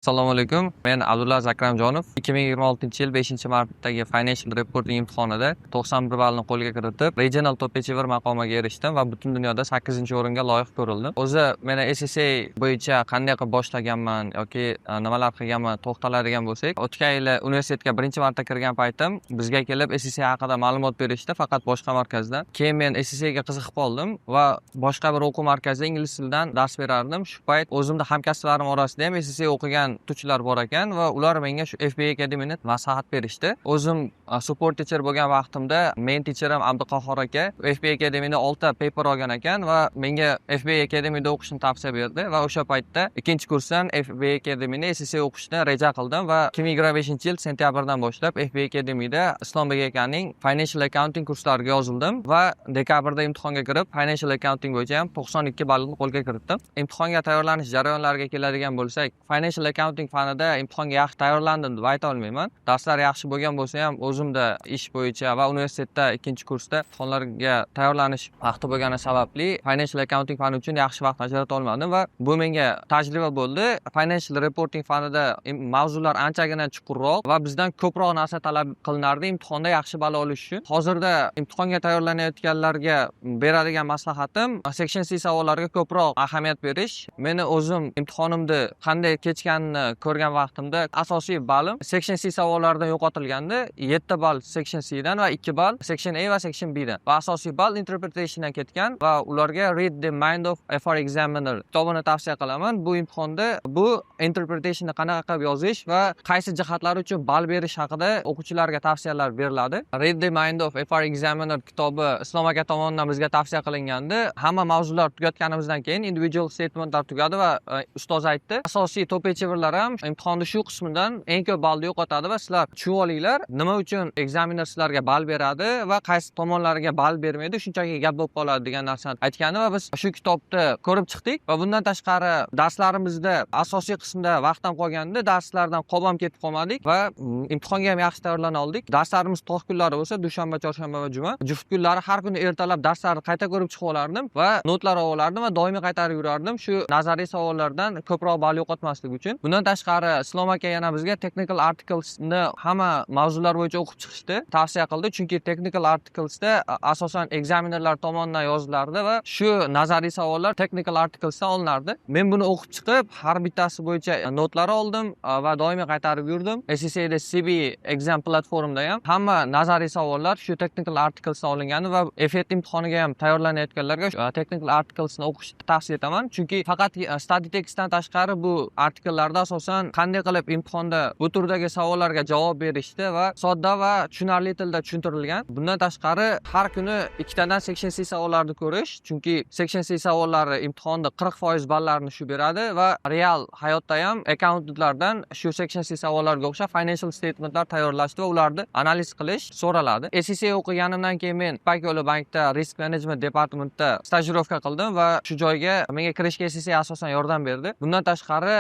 Assalomu alaykum. Men Abdulaziz Akramjonov 2026-yil 5-martdagi Financial Reporting imtihonida 91 ballni qo'lga kiritib, Regional Top Achiever maqomiga erishdim va butun dunyoda 8-o'ringa loyiq ko'rildim. O'zi meni SSA bo'yicha qanday qilib boshlaganman yoki nimalar qilganman to'xtaladigan bo'lsak, o'tgan yili universitetga birinchi marta kirgan paytim bizga kelib SSA haqida ma'lumot berishdi, faqat boshqa markazdan. Keyin men SSAga qiziqib qoldim va boshqa bir o'quv markazida ingliz tilidan dars berardim. Shu payt o'zimda hamkasblarim orasida ham SSA o'qigan o'qituvchilar bor ekan va ular menga shu FBA Academy'ni maslahat berishdi. O'zim support teacher bo'lgan vaqtimda men teacherim Abduqahhor aka FBA Academy'da 6 paper olgan ekan va menga FBA Academy'da o'qishni tavsiya berdi va o'sha paytda ikkinchi kursdan FBA Academy'ni SSA o'qishni reja qildim va 2025-yil sentyabrdan boshlab FBA Academy'da Islombek akaning Financial Accounting kurslariga yozildim va dekabrda imtihonga kirib Financial Accounting bo'yicha ham 92 ballni qo'lga kiritdim. Imtihonga tayyorlanish jarayonlariga keladigan bo'lsak, Financial Accounting fanida imtihonga yaxshi tayyorlandim deb ayta olmayman. Darslar yaxshi bo'lgan bo'lsa ham o'zimda ish bo'yicha va universitetda ikkinchi kursda imtihonlarga tayyorlanish vaqti bo'lgani sababli Financial Accounting fani uchun yaxshi vaqt ajrata olmadim va bu menga tajriba bo'ldi. Financial Reporting fanida mavzular anchagina chuqurroq va bizdan ko'proq narsa talab qilinardi imtihonda yaxshi ball olish uchun. Hozirda imtihonga tayyorlanayotganlarga beradigan maslahatim Section C savollariga ko'proq ahamiyat berish. Meni o'zim imtihonimni qanday kechganini ko'rgan vaqtimda asosiy ballim Section C savollaridan yo'qotilgandi. 7 ball Section C dan va 2 ball Section A va Section B dan. Va asosiy ball interpretationdan ketgan va ularga Read the Mind of FR Examiner kitobini tavsiya qilaman. Bu imtihonda bu interpretationni qanaqa qilib yozish va qaysi jihatlar uchun ball berish haqida o'quvchilarga tavsiyalar beriladi. Read the Mind of FR Examiner kitobi Islom aka tomonidan bizga tavsiya qilingandi. Hamma mavzular tugatganimizdan keyin individual statementlar tugadi va ustoz aytdi, asosiy top achieverlar ham imtihonda shu qismidan eng ko'p ballni yo'qotadi va sizlar tushunib olinglar, nima uchun examiner sizlarga ball beradi va qaysi tomonlariga ball bermaydi, shunchaki gap bo'lib qoladi degan narsani aytgandi va biz shu kitobni ko'rib chiqdik va bundan tashqari darslarimizda asosiy qismda vaqtdan qolganda darslardan qolib ketib qolmadik va imtihonga ham yaxshi tayyorlana oldik. Darslarimiz tog' kunlari bo'lsa, dushanba, chorshanba va juma. Juft kunlari har kuni ertalab darslarni qayta ko'rib chiqib olardim va notlar olardim va doimiy qaytarib yurardim shu nazariy savollardan ko'proq ball yo'qotmaslik uchun. Bundan tashqari Islom aka yana bizga technical articlesni hamma mavzular bo'yicha o'qib chiqishni tavsiya qildi, chunki technical articlesda asosan examinerlar tomonidan yozilardi va shu nazariy savollar technical articlesdan olinardi. Men buni o'qib chiqib, har bittasi bo'yicha notlar oldim va doimiy qaytarib yurdim. SSA'da CB exam platformda ham hamma nazariy savollar shu technical articlesdan olingani va FET imtihoniga ham tayyorlanayotganlarga technical articlesni o'qishni tavsiya etaman, chunki faqat study textdan tashqari bu artikellarda asosan qanday qilib imtihonda bu turdagi savollarga javob berishdi va sodda va tushunarli tilda tushuntirilgan. Bundan tashqari har kuni ikkitadan Section C savollarni ko'rish, chunki Section C savollari imtihonda 40% ballarni shu beradi va real hayotda ham accountantlardan shu Section C savollarga o'xshab financial statementlar tayyorlashdi va ularni analiz qilish so'raladi. SSA o'qiganimdan keyin men Pakyo'li bankda risk management departamentida stajirovka qildim va shu joyga menga kirishga SSA asosan yordam berdi. Bundan tashqari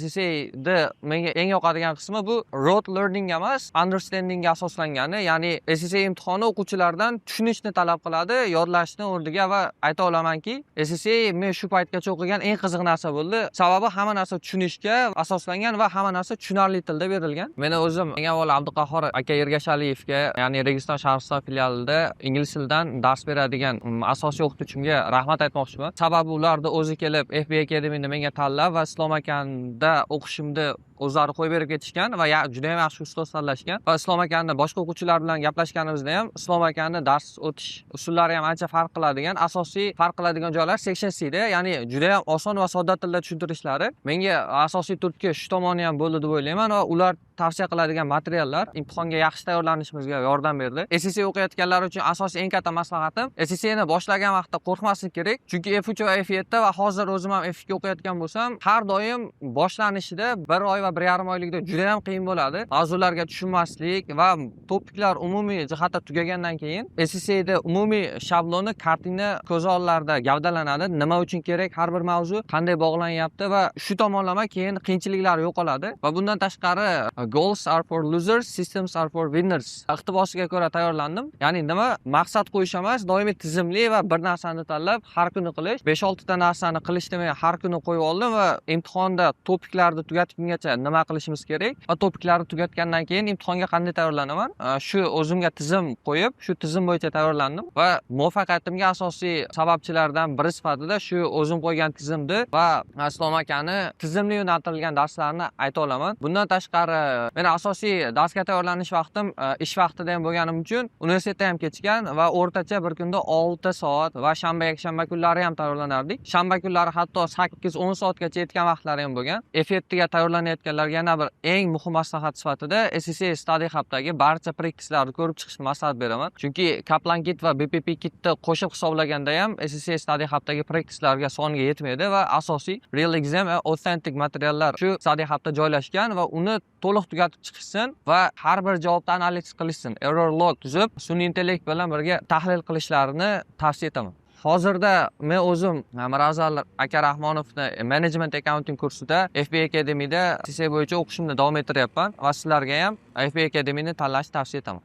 SSA'da menga eng yoqadigan qismi bu rote learning emas, understandingga asoslangani, ya'ni SSA imtihoni o'quvchilardan tushunishni talab qiladi, yodlashni o'rniga va ayta olamanki, SSA men shu paytgacha o'qigan eng qiziq narsa bo'ldi. Sababi hamma narsa tushunishga asoslangan va hamma narsa tushunarli tilda berilgan. Meni o'zim eng avvalo Abduqahhor aka Ergashaliyevga, ya'ni Registon Shahriston filialida ingliz tilidan dars beradigan asosiy o'qituvchimga rahmat aytmoqchiman. Sababi ularni o'zi kelib FBA Academy'ni menga tanlab va Islom akanda o'qishimni o'zlari qo'yib berib ketishgan va juda ham yaxshi ustoz tanlashgan va Islom akani boshqa o'quvchilar bilan gaplashganimizda ham Islom akani dars o'tish usullari ham ancha farq qiladigan, asosiy farq qiladigan joylar Section C da, ya'ni juda ham oson va sodda tilda tushuntirishlari menga asosiy turtki shu tomoni ham bo'ldi deb o'ylayman va ular tavsiya qiladigan materiallar imtihonga yaxshi tayyorlanishimizga yordam berdi. SSA o'qiyotganlar uchun asosiy eng katta maslahatim SSA'ni boshlagan vaqtda qo'rqmaslik kerak, chunki F3 va F7 da va hozir o'zim ham F2 o'qiyotgan bo'lsam, har doim boshlanishida 1 oy va 1,5 oylikda juda ham qiyin bo'ladi. Mavzularga tushunmaslik va topiklar umumiy jihatda tugagandan keyin SSA'da umumiy shabloni kartina ko'z oldlarida gavdalanadi. Nima uchun kerak har bir mavzu, qanday bog'lanyapti va shu tomonlama keyin qiyinchiliklar yo'qoladi va bundan tashqari Goals are for losers, systems are for winners iqtibosiga ko'ra tayyorlandim. Ya'ni nima maqsad qo'yish emas, doimiy tizimli va bir narsani tanlab har kuni qilish. 5-6 ta narsani qilish demay har kuni qo'yib oldim va imtihonda topiklarni tugatgungacha nima qilishimiz kerak va topiklarni tugatgandan keyin imtihonga qanday tayyorlanaman? Shu o'zimga tizim qo'yib, shu tizim bo'yicha tayyorlandim va muvaffaqiyatimga asosiy sababchilardan biri sifatida shu o'zim qo'ygan tizimni va Aslom akani tizimli yo'naltirilgan darslarni ayta olaman. Bundan tashqari, meni asosiy darsga tayyorlanish vaqtim ish vaqtida ham bo'lganim uchun universitetda ham kechgan va o'rtacha bir kunda 6 soat va shanba kunlari ham tayyorlanardik. Shanba kunlari hatto 8-10 soatgacha yetgan vaqtlari ham bo'lgan. F7 ga tayyorlanayotganlarga yana bir eng muhim maslahat sifatida SSA Study Hub'dagi barcha praktiklarni ko'rib chiqishni maslahat beraman. Chunki Kaplan Kit va BPP Kitni qo'shib hisoblaganda ham SSA Study Hub'dagi praktiklarga songa yetmaydi va asosiy Real Exam va Authentic materiallar shu Study Hub'da joylashgan va uni to'liq tugatib chiqishsin va har bir javobni analiz qilishsin. Error log tuzib, sun'iy intellekt bilan birga tahlil qilishlarini tavsiya etaman. Hozirda men o'zim Mirazal aka Rahmonovni Management Accounting kursida FB Academy'da SSA bo'yicha o'qishimni davom ettiryapman va sizlarga ham FB Academy'ni tanlashni tavsiya etaman.